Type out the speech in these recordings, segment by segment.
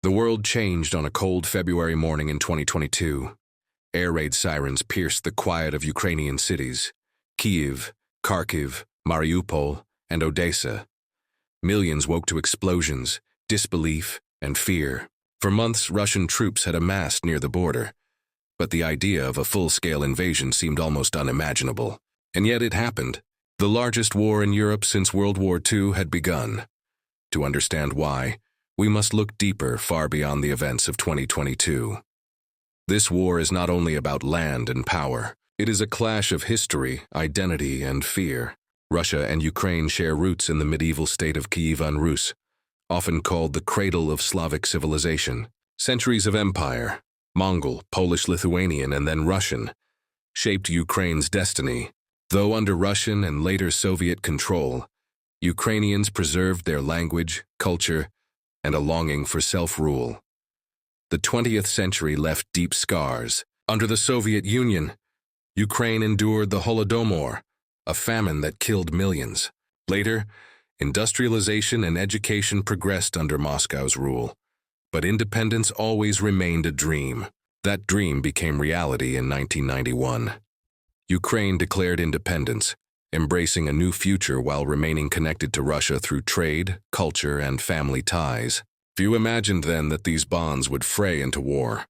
The world changed on a cold February morning in 2022. Air raid sirens pierced the quiet of Ukrainian cities: Kyiv, Kharkiv, Mariupol, and Odessa. Millions woke to explosions, disbelief, and fear. For months, Russian troops had amassed near the border, but the idea of a full-scale invasion seemed almost unimaginable. And yet it happened. The largest war in Europe since World War II had begun. To understand why, we must look deeper, far beyond the events of 2022. This war is not only about land and power. It is a clash of history, identity, and fear. Russia and Ukraine share roots in the medieval state of Kievan Rus, often called the cradle of Slavic civilization. Centuries of empire, Mongol, Polish-Lithuanian, and then Russian, shaped Ukraine's destiny. Though under Russian and later Soviet control, Ukrainians preserved their language, culture, and a longing for self-rule. The 20th century left deep scars. Under the Soviet Union, Ukraine endured the Holodomor, a famine that killed millions. Later, industrialization and education progressed under Moscow's rule, but independence always remained a dream. That dream became reality in 1991. Ukraine declared independence, embracing a new future while remaining connected to Russia through trade, culture, and family ties. Few imagined then that these bonds would fray into war.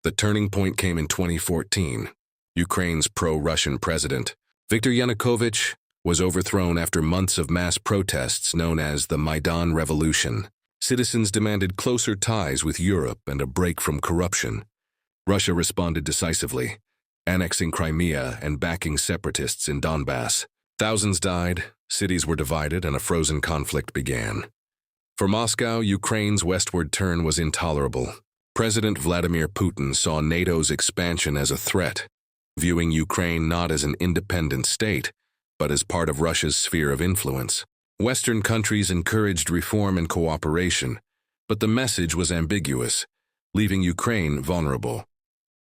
The turning point came in 2014. Ukraine's pro-Russian president, Viktor Yanukovych, was overthrown after months of mass protests known as the Maidan Revolution. Citizens demanded closer ties with Europe and a break from corruption. Russia responded decisively, annexing Crimea and backing separatists in Donbass. Thousands died, cities were divided, and a frozen conflict began. For Moscow, Ukraine's westward turn was intolerable. President Vladimir Putin saw NATO's expansion as a threat, viewing Ukraine not as an independent state, but as part of Russia's sphere of influence. Western countries encouraged reform and cooperation, but the message was ambiguous, leaving Ukraine vulnerable.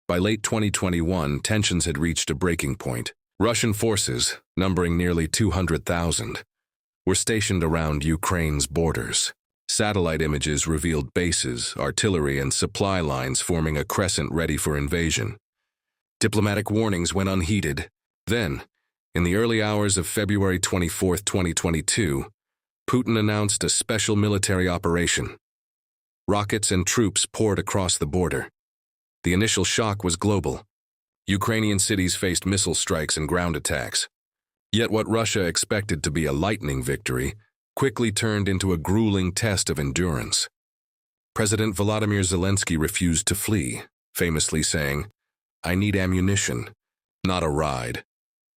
By late 2021, tensions had reached a breaking point. Russian forces, numbering nearly 200,000, were stationed around Ukraine's borders. Satellite images revealed bases, artillery, and supply lines forming a crescent ready for invasion. Diplomatic warnings went unheeded. Then, in the early hours of February 24, 2022, Putin announced a special military operation. Rockets and troops poured across the border. The initial shock was global. Ukrainian cities faced missile strikes and ground attacks. Yet what Russia expected to be a lightning victory quickly turned into a grueling test of endurance. President Volodymyr Zelensky refused to flee, famously saying, "I need ammunition, not a ride."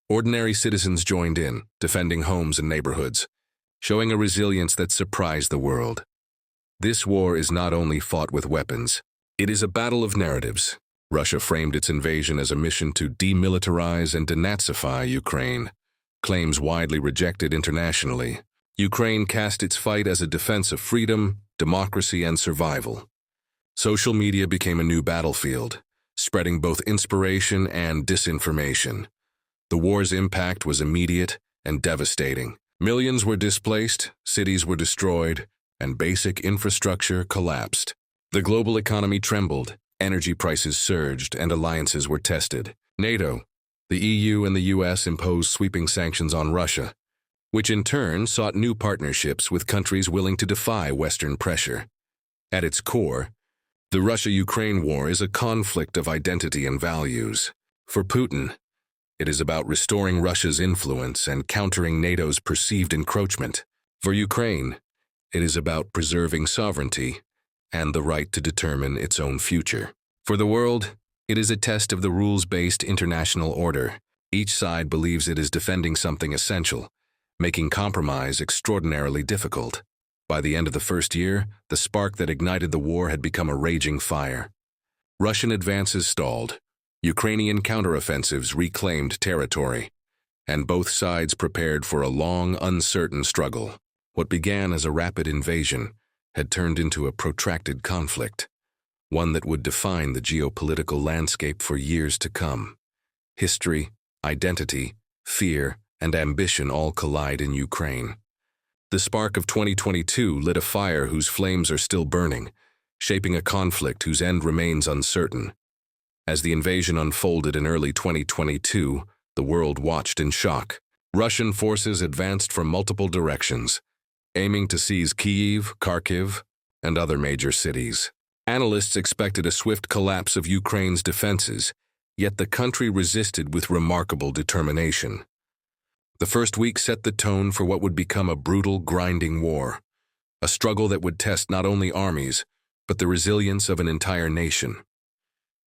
Ordinary citizens joined in, defending homes and neighborhoods, showing a resilience that surprised the world. This war is not only fought with weapons, it is a battle of narratives. Russia framed its invasion as a mission to demilitarize and denazify Ukraine, claims widely rejected internationally. Ukraine cast its fight as a defense of freedom, democracy, and survival. Social media became a new battlefield, spreading both inspiration and disinformation. The war's impact was immediate and devastating. Millions were displaced, cities were destroyed, and basic infrastructure collapsed. The global economy trembled, energy prices surged, and alliances were tested. NATO, the EU, and the US imposed sweeping sanctions on Russia, which in turn sought new partnerships with countries willing to defy Western pressure. At its core, the Russia-Ukraine war is a conflict of identity and values. For Putin, it is about restoring Russia's influence and countering NATO's perceived encroachment. For Ukraine, it is about preserving sovereignty and the right to determine its own future. For the world, it is a test of the rules-based international order. Each side believes it is defending something essential, making compromise extraordinarily difficult. By the end of the first year, the spark that ignited the war had become a raging fire. Russian advances stalled, Ukrainian counteroffensives reclaimed territory, and both sides prepared for a long, uncertain struggle. What began as a rapid invasion had turned into a protracted conflict, one that would define the geopolitical landscape for years to come. History, identity, fear, and ambition all collide in Ukraine. The spark of 2022 lit a fire whose flames are still burning, shaping a conflict whose end remains uncertain. As the invasion unfolded in early 2022, the world watched in shock. Russian forces advanced from multiple directions, aiming to seize Kyiv, Kharkiv, and other major cities. Analysts expected a swift collapse of Ukraine's defenses, yet the country resisted with remarkable determination. The first week set the tone for what would become a brutal, grinding war, a struggle that would test not only armies, but the resilience of an entire nation.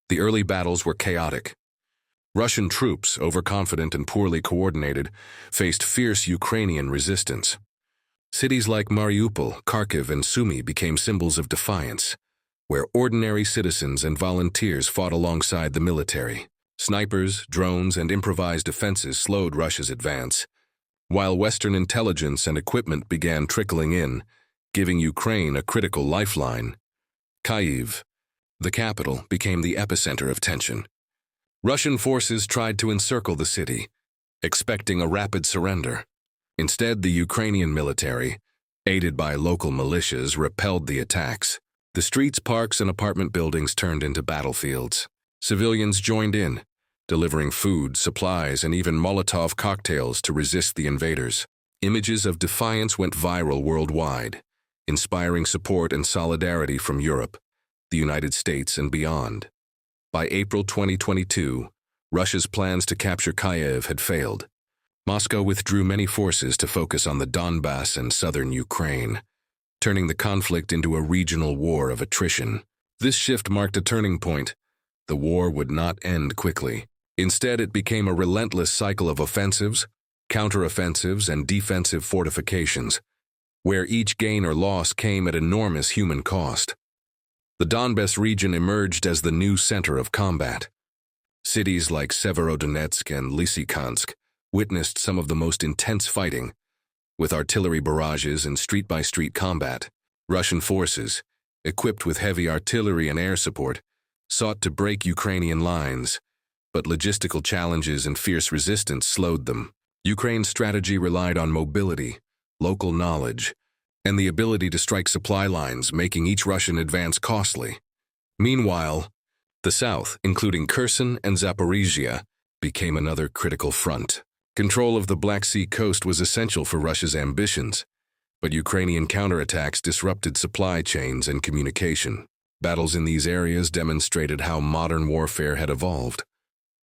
The early battles were chaotic. Russian troops, overconfident and poorly coordinated, faced fierce Ukrainian resistance. Cities like Mariupol, Kharkiv, and Sumy became symbols of defiance, where ordinary citizens and volunteers fought alongside the military. Snipers, drones, and improvised defenses slowed Russia's advance, while Western intelligence and equipment began trickling in, giving Ukraine a critical lifeline. Kyiv, the capital, became the epicenter of tension. Russian forces tried to encircle the city, expecting a rapid surrender. Instead, the Ukrainian military, aided by local militias, repelled the attacks. The streets, parks, and apartment buildings turned into battlefields. Civilians joined in, delivering food, supplies, and even Molotov cocktails to resist the invaders. Images of defiance went viral worldwide, inspiring support and solidarity from Europe, the United States, and beyond. By April 2022, Russia's plans to capture Kyiv had failed. Moscow withdrew many forces to focus on the Donbass and southern Ukraine, turning the conflict into a regional war of attrition. This shift marked a turning point. The war would not end quickly. Instead, it became a relentless cycle of offensives, counteroffensives, and defensive fortifications, where each gain or loss came at enormous human cost. The Donbass region emerged as the new center of combat. Cities like Severodonetsk and Lysychansk witnessed some of the most intense fighting, with artillery barrages and street-by-street combat. Russian forces, equipped with heavy artillery and air support, sought to break Ukrainian lines, but logistical challenges and fierce resistance slowed them. Ukraine's strategy relied on mobility, local knowledge, and the ability to strike supply lines, making each Russian advance costly. Meanwhile, the south, including Kherson and Zaporizhia, became another critical front. Control of the Black Sea coast was essential for Russia's ambitions, but Ukrainian counterattacks disrupted supply chains and communication. Battles in these areas demonstrated how modern warfare had evolved,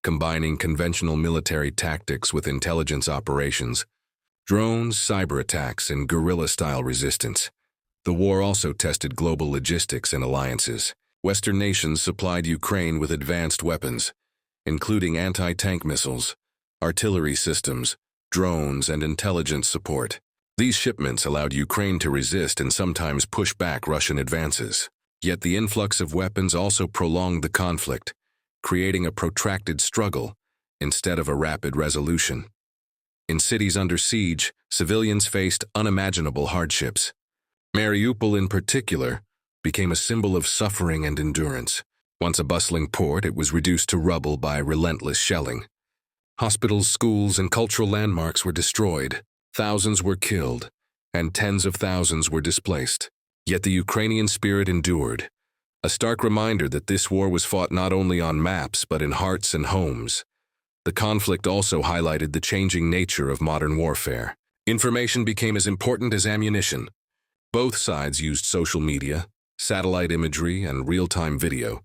combining conventional military tactics with intelligence operations, drones, cyber attacks, and guerrilla-style resistance. The war also tested global logistics and alliances. Western nations supplied Ukraine with advanced weapons, including anti-tank missiles, artillery systems, drones, and intelligence support. These shipments allowed Ukraine to resist and sometimes push back Russian advances. Yet the influx of weapons also prolonged the conflict, creating a protracted struggle instead of a rapid resolution. In cities under siege, civilians faced unimaginable hardships. Mariupol, in particular, became a symbol of suffering and endurance. Once a bustling port, it was reduced to rubble by relentless shelling. Hospitals, schools, and cultural landmarks were destroyed. Thousands were killed, and tens of thousands were displaced. Yet the Ukrainian spirit endured, a stark reminder that this war was fought not only on maps but in hearts and homes. The conflict also highlighted the changing nature of modern warfare. Information became as important as ammunition. Both sides used social media, satellite imagery, and real-time video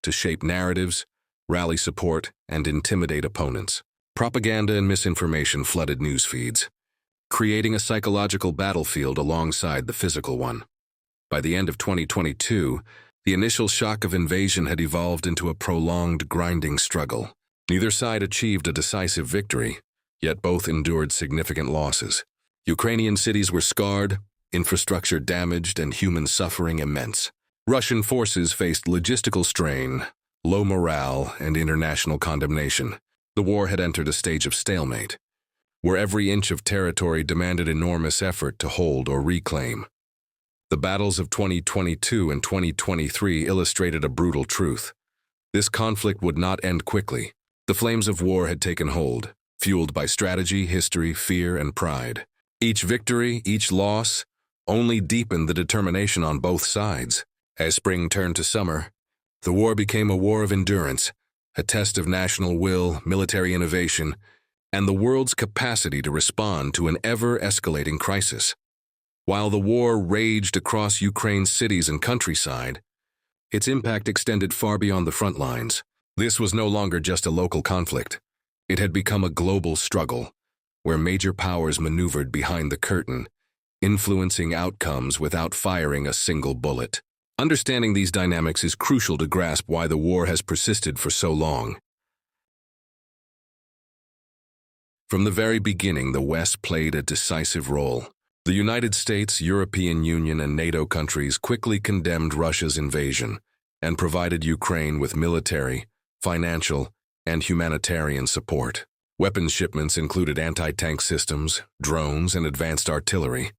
to shape narratives, rally support, and intimidate opponents. Propaganda and misinformation flooded news feeds, creating a psychological battlefield alongside the physical one. By the end of 2022, the initial shock of invasion had evolved into a prolonged, grinding struggle. Neither side achieved a decisive victory, yet both endured significant losses. Ukrainian cities were scarred, infrastructure damaged, and human suffering immense. Russian forces faced logistical strain, low morale, and international condemnation. The war had entered a stage of stalemate, where every inch of territory demanded enormous effort to hold or reclaim. The battles of 2022 and 2023 illustrated a brutal truth. This conflict would not end quickly. The flames of war had taken hold, fueled by strategy, history, fear, and pride. Each victory, each loss, only deepened the determination on both sides. As spring turned to summer, the war became a war of endurance, a test of national will, military innovation, and the world's capacity to respond to an ever-escalating crisis. While the war raged across Ukraine's cities and countryside, its impact extended far beyond the front lines. This was no longer just a local conflict. It had become a global struggle, where major powers maneuvered behind the curtain, influencing outcomes without firing a single bullet. Understanding these dynamics is crucial to grasp why the war has persisted for so long. From the very beginning, the West played a decisive role. The United States, European Union, and NATO countries quickly condemned Russia's invasion and provided Ukraine with military, financial, and humanitarian support. Weapons shipments included anti-tank systems, drones, and advanced artillery.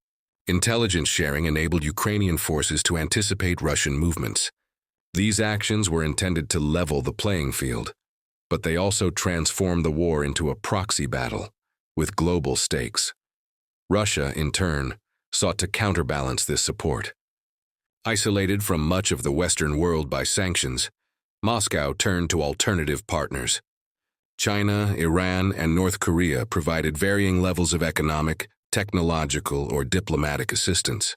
Intelligence sharing enabled Ukrainian forces to anticipate Russian movements. These actions were intended to level the playing field, but they also transformed the war into a proxy battle with global stakes. Russia, in turn, sought to counterbalance this support. Isolated from much of the Western world by sanctions, Moscow turned to alternative partners. China, Iran, and North Korea provided varying levels of economic, technological, or diplomatic assistance.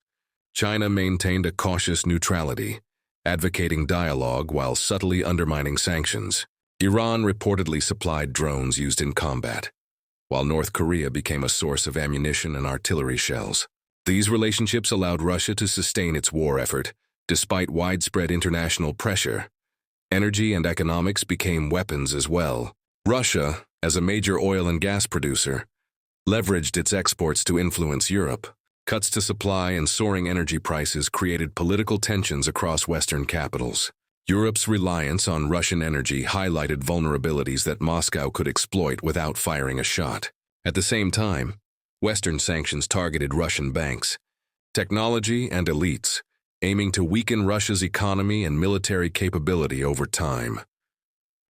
China maintained a cautious neutrality, advocating dialogue while subtly undermining sanctions. Iran reportedly supplied drones used in combat, while North Korea became a source of ammunition and artillery shells. These relationships allowed Russia to sustain its war effort, despite widespread international pressure. Energy and economics became weapons as well. Russia, as a major oil and gas producer, leveraged its exports to influence Europe. Cuts to supply and soaring energy prices created political tensions across Western capitals. Europe's reliance on Russian energy highlighted vulnerabilities that Moscow could exploit without firing a shot. At the same time, Western sanctions targeted Russian banks, technology, and elites, aiming to weaken Russia's economy and military capability over time.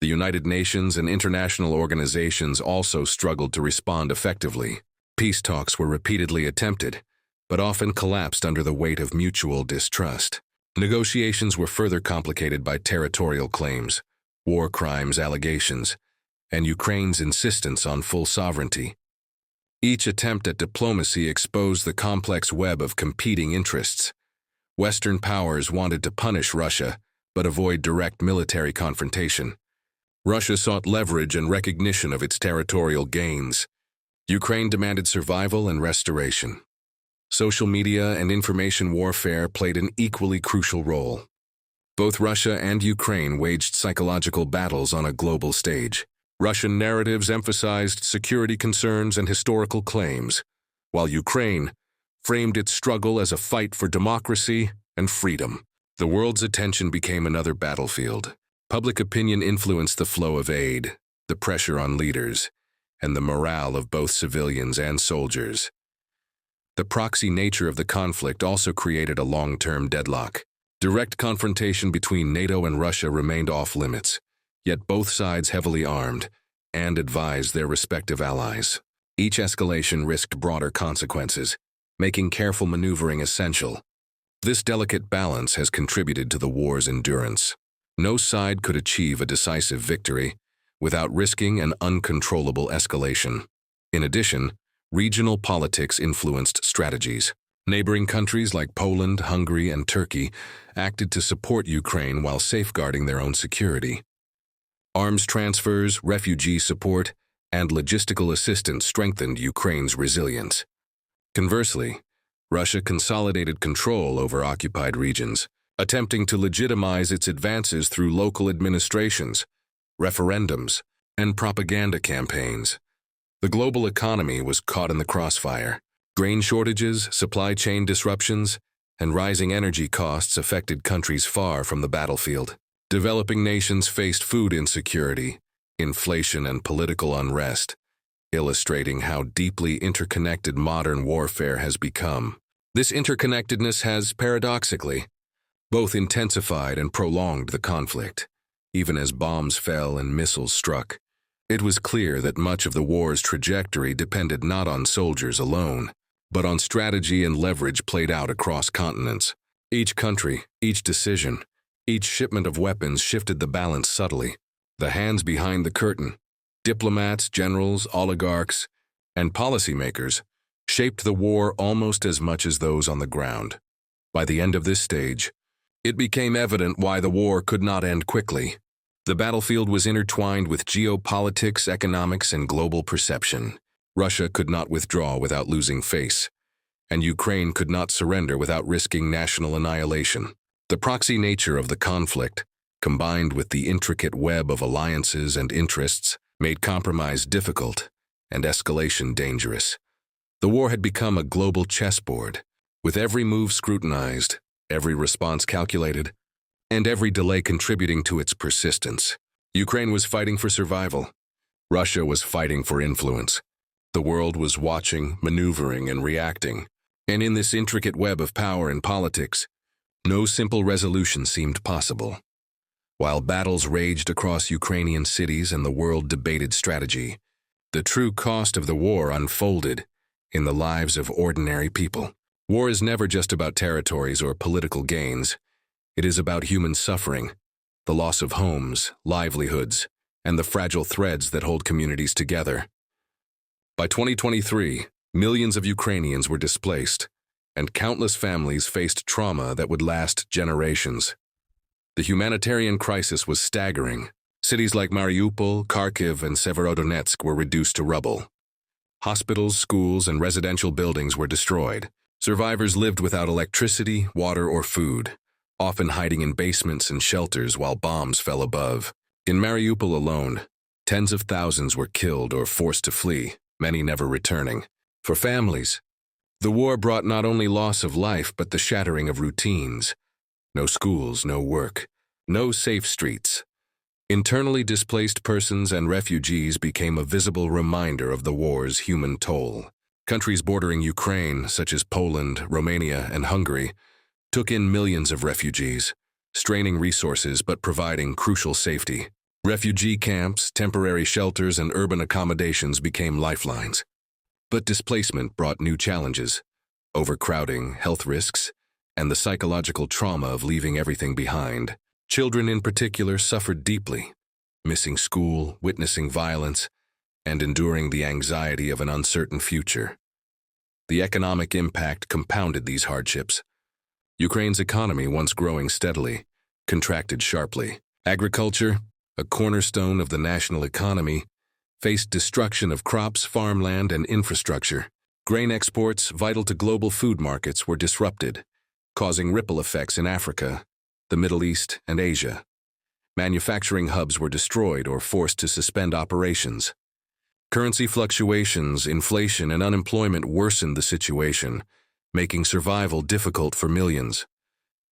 The United Nations and international organizations also struggled to respond effectively. Peace talks were repeatedly attempted, but often collapsed under the weight of mutual distrust. Negotiations were further complicated by territorial claims, war crimes allegations, and Ukraine's insistence on full sovereignty. Each attempt at diplomacy exposed the complex web of competing interests. Western powers wanted to punish Russia, but avoid direct military confrontation. Russia sought leverage and recognition of its territorial gains. Ukraine demanded survival and restoration. Social media and information warfare played an equally crucial role. Both Russia and Ukraine waged psychological battles on a global stage. Russian narratives emphasized security concerns and historical claims, while Ukraine framed its struggle as a fight for democracy and freedom. The world's attention became another battlefield. Public opinion influenced the flow of aid, the pressure on leaders, and the morale of both civilians and soldiers. The proxy nature of the conflict also created a long-term deadlock. Direct confrontation between NATO and Russia remained off-limits, yet both sides heavily armed and advised their respective allies. Each escalation risked broader consequences, making careful maneuvering essential. This delicate balance has contributed to the war's endurance. No side could achieve a decisive victory without risking an uncontrollable escalation. In addition, regional politics influenced strategies. Neighboring countries like Poland, Hungary, and Turkey acted to support Ukraine while safeguarding their own security. Arms transfers, refugee support, and logistical assistance strengthened Ukraine's resilience. Conversely, Russia consolidated control over occupied regions, attempting to legitimize its advances through local administrations, referendums, and propaganda campaigns. The global economy was caught in the crossfire. Grain shortages, supply chain disruptions, and rising energy costs affected countries far from the battlefield. Developing nations faced food insecurity, inflation, and political unrest, illustrating how deeply interconnected modern warfare has become. This interconnectedness has, paradoxically, both intensified and prolonged the conflict. Even as bombs fell and missiles struck, it was clear that much of the war's trajectory depended not on soldiers alone, but on strategy and leverage played out across continents. Each country, each decision, each shipment of weapons shifted the balance subtly. The hands behind the curtain, diplomats, generals, oligarchs, and policymakers, shaped the war almost as much as those on the ground. By the end of this stage, it became evident why the war could not end quickly. The battlefield was intertwined with geopolitics, economics, and global perception. Russia could not withdraw without losing face, and Ukraine could not surrender without risking national annihilation. The proxy nature of the conflict, combined with the intricate web of alliances and interests, made compromise difficult and escalation dangerous. The war had become a global chessboard, with every move scrutinized, every response calculated, and every delay contributing to its persistence. Ukraine was fighting for survival. Russia was fighting for influence. The world was watching, maneuvering, and reacting. And in this intricate web of power and politics, no simple resolution seemed possible. While battles raged across Ukrainian cities and the world debated strategy, the true cost of the war unfolded in the lives of ordinary people. War is never just about territories or political gains. It is about human suffering, the loss of homes, livelihoods, and the fragile threads that hold communities together. By 2023, millions of Ukrainians were displaced, and countless families faced trauma that would last generations. The humanitarian crisis was staggering. Cities like Mariupol, Kharkiv, and Severodonetsk were reduced to rubble. Hospitals, schools, and residential buildings were destroyed. Survivors lived without electricity, water, or food, often hiding in basements and shelters while bombs fell above. In Mariupol alone, tens of thousands were killed or forced to flee, many never returning. For families, the war brought not only loss of life but the shattering of routines. No schools, no work, no safe streets. Internally displaced persons and refugees became a visible reminder of the war's human toll. Countries bordering Ukraine, such as Poland, Romania, and Hungary, took in millions of refugees, straining resources but providing crucial safety. Refugee camps, temporary shelters, and urban accommodations became lifelines. But displacement brought new challenges: overcrowding, health risks, and the psychological trauma of leaving everything behind. Children in particular suffered deeply, missing school, witnessing violence, and enduring the anxiety of an uncertain future. The economic impact compounded these hardships. Ukraine's economy, once growing steadily, contracted sharply. Agriculture, a cornerstone of the national economy, faced destruction of crops, farmland, and infrastructure. Grain exports, vital to global food markets, were disrupted, causing ripple effects in Africa, the Middle East, and Asia. Manufacturing hubs were destroyed or forced to suspend operations. Currency fluctuations, inflation, and unemployment worsened the situation, making survival difficult for millions.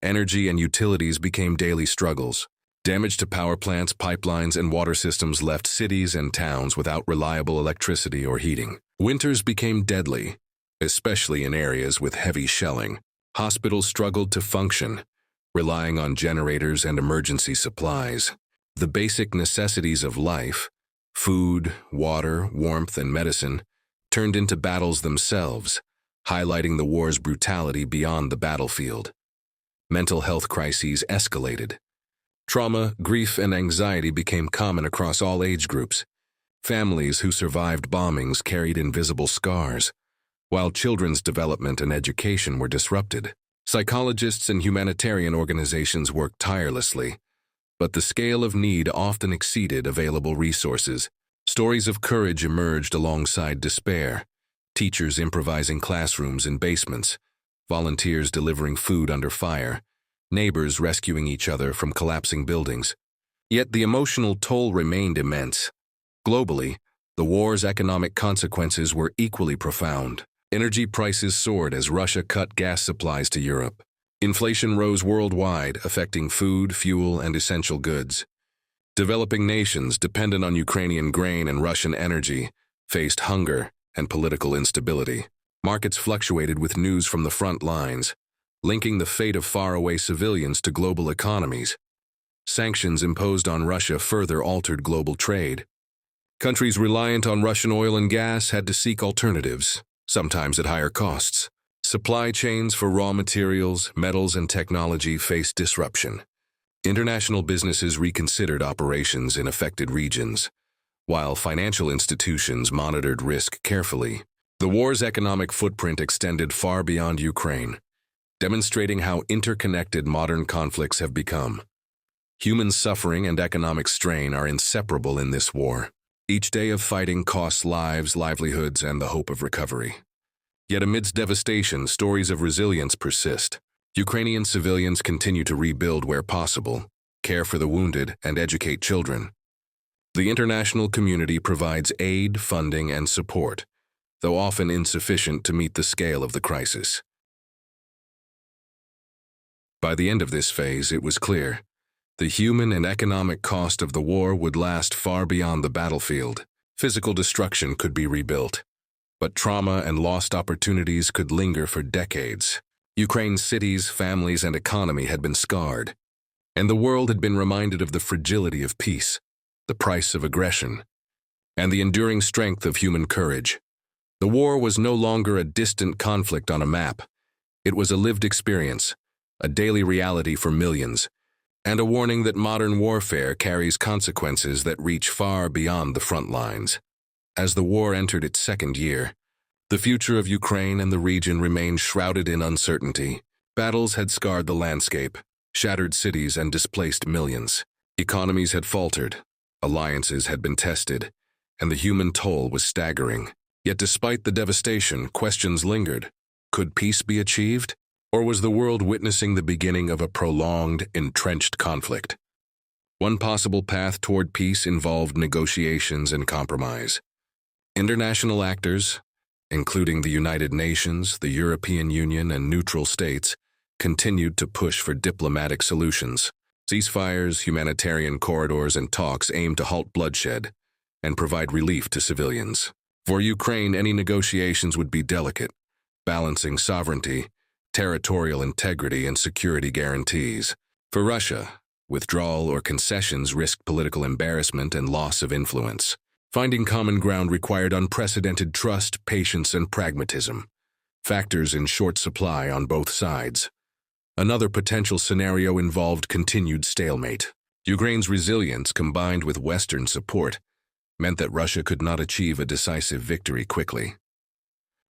Energy and utilities became daily struggles. Damage to power plants, pipelines, and water systems left cities and towns without reliable electricity or heating. Winters became deadly, especially in areas with heavy shelling. Hospitals struggled to function, relying on generators and emergency supplies. The basic necessities of life, food, water, warmth, and medicine, turned into battles themselves, highlighting the war's brutality beyond the battlefield. Mental health crises escalated. Trauma, grief, and anxiety became common across all age groups. Families who survived bombings carried invisible scars, while children's development and education were disrupted. Psychologists and humanitarian organizations worked tirelessly, but the scale of need often exceeded available resources. Stories of courage emerged alongside despair: teachers improvising classrooms in basements, volunteers delivering food under fire, neighbors rescuing each other from collapsing buildings. Yet the emotional toll remained immense. Globally, the war's economic consequences were equally profound. Energy prices soared as Russia cut gas supplies to Europe. Inflation rose worldwide, affecting food, fuel, and essential goods. Developing nations dependent on Ukrainian grain and Russian energy faced hunger and political instability. Markets fluctuated with news from the front lines, linking the fate of faraway civilians to global economies. Sanctions imposed on Russia further altered global trade. Countries reliant on Russian oil and gas had to seek alternatives, sometimes at higher costs. Supply chains for raw materials, metals, and technology faced disruption. International businesses reconsidered operations in affected regions, while financial institutions monitored risk carefully. The war's economic footprint extended far beyond Ukraine, demonstrating how interconnected modern conflicts have become. Human suffering and economic strain are inseparable in this war. Each day of fighting costs lives, livelihoods, and the hope of recovery. Yet amidst devastation, stories of resilience persist. Ukrainian civilians continue to rebuild where possible, care for the wounded, and educate children. The international community provides aid, funding, and support, though often insufficient to meet the scale of the crisis. By the end of this phase, it was clear the human and economic cost of the war would last far beyond the battlefield. Physical destruction could be rebuilt, but trauma and lost opportunities could linger for decades. Ukraine's cities, families, and economy had been scarred, and the world had been reminded of the fragility of peace, the price of aggression, and the enduring strength of human courage. The war was no longer a distant conflict on a map. It was a lived experience, a daily reality for millions, and a warning that modern warfare carries consequences that reach far beyond the front lines. As the war entered its second year, the future of Ukraine and the region remained shrouded in uncertainty. Battles had scarred the landscape, shattered cities, and displaced millions. Economies had faltered, alliances had been tested, and the human toll was staggering. Yet despite the devastation, questions lingered. Could peace be achieved? Or was the world witnessing the beginning of a prolonged, entrenched conflict? One possible path toward peace involved negotiations and compromise. International actors, including the United Nations, the European Union, and neutral states, continued to push for diplomatic solutions. Ceasefires, humanitarian corridors, and talks aimed to halt bloodshed and provide relief to civilians. For Ukraine, any negotiations would be delicate, balancing sovereignty, territorial integrity, and security guarantees. For Russia, withdrawal or concessions risked political embarrassment and loss of influence. Finding common ground required unprecedented trust, patience, and pragmatism, factors in short supply on both sides. Another potential scenario involved continued stalemate. Ukraine's resilience, combined with Western support, meant that Russia could not achieve a decisive victory quickly.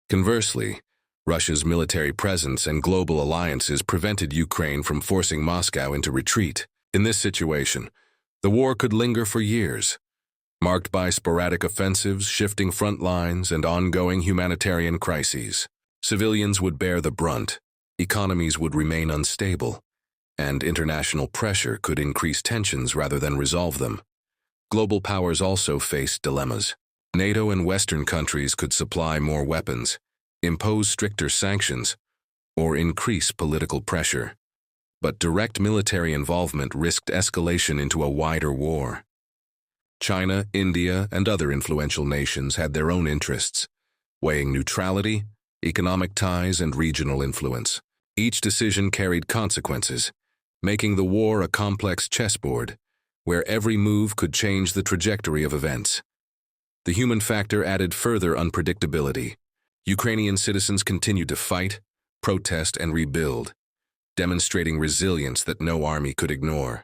Conversely, Russia's military presence and global alliances prevented Ukraine from forcing Moscow into retreat. In this situation, the war could linger for years, marked by sporadic offensives, shifting front lines, and ongoing humanitarian crises. Civilians would bear the brunt, economies would remain unstable, and international pressure could increase tensions rather than resolve them. Global powers also faced dilemmas. NATO and Western countries could supply more weapons, impose stricter sanctions, or increase political pressure. But direct military involvement risked escalation into a wider war. China, India, and other influential nations had their own interests, weighing neutrality, economic ties, and regional influence. Each decision carried consequences, making the war a complex chessboard, where every move could change the trajectory of events. The human factor added further unpredictability. Ukrainian citizens continued to fight, protest, and rebuild, demonstrating resilience that no army could ignore.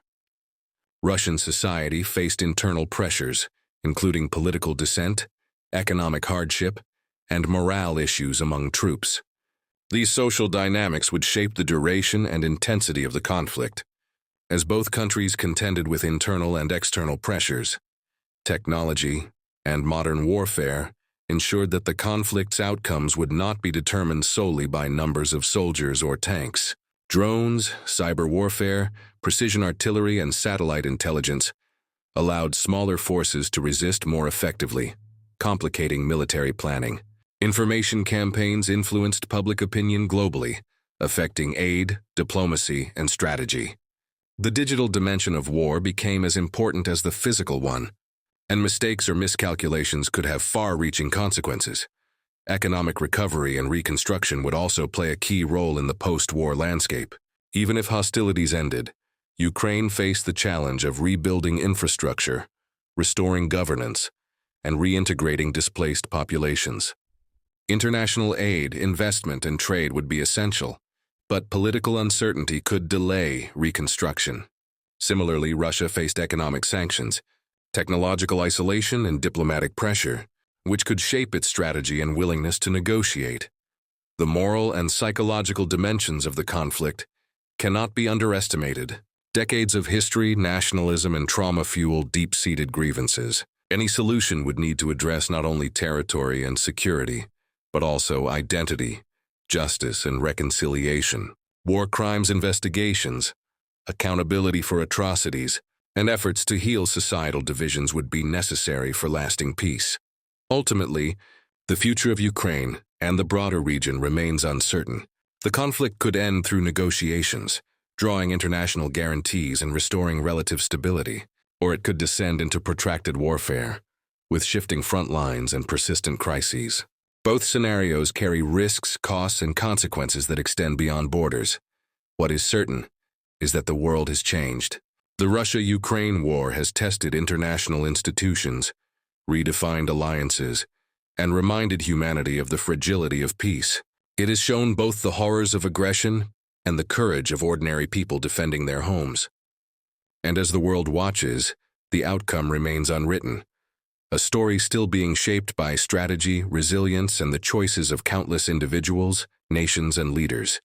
Russian society faced internal pressures, including political dissent, economic hardship, and morale issues among troops. These social dynamics would shape the duration and intensity of the conflict. As both countries contended with internal and external pressures, technology and modern warfare ensured that the conflict's outcomes would not be determined solely by numbers of soldiers or tanks. Drones, cyber warfare, precision artillery, and satellite intelligence allowed smaller forces to resist more effectively, complicating military planning. Information campaigns influenced public opinion globally, affecting aid, diplomacy, and strategy. The digital dimension of war became as important as the physical one, and mistakes or miscalculations could have far-reaching consequences. Economic recovery and reconstruction would also play a key role in the post-war landscape. Even if hostilities ended, Ukraine faced the challenge of rebuilding infrastructure, restoring governance, and reintegrating displaced populations. International aid, investment, and trade would be essential, but political uncertainty could delay reconstruction. Similarly, Russia faced economic sanctions, technological isolation, and diplomatic pressure, which could shape its strategy and willingness to negotiate. The moral and psychological dimensions of the conflict cannot be underestimated. Decades of history, nationalism, and trauma fuel deep-seated grievances. Any solution would need to address not only territory and security, but also identity, justice, and reconciliation. War crimes investigations, accountability for atrocities, and efforts to heal societal divisions would be necessary for lasting peace. Ultimately, the future of Ukraine and the broader region remains uncertain. The conflict could end through negotiations, drawing international guarantees and restoring relative stability, or it could descend into protracted warfare, with shifting front lines and persistent crises. Both scenarios carry risks, costs, and consequences that extend beyond borders. What is certain is that the world has changed. The Russia-Ukraine war has tested international institutions, redefined alliances, and reminded humanity of the fragility of peace. It has shown both the horrors of aggression and the courage of ordinary people defending their homes. And as the world watches, the outcome remains unwritten, a story still being shaped by strategy, resilience, and the choices of countless individuals, nations, and leaders.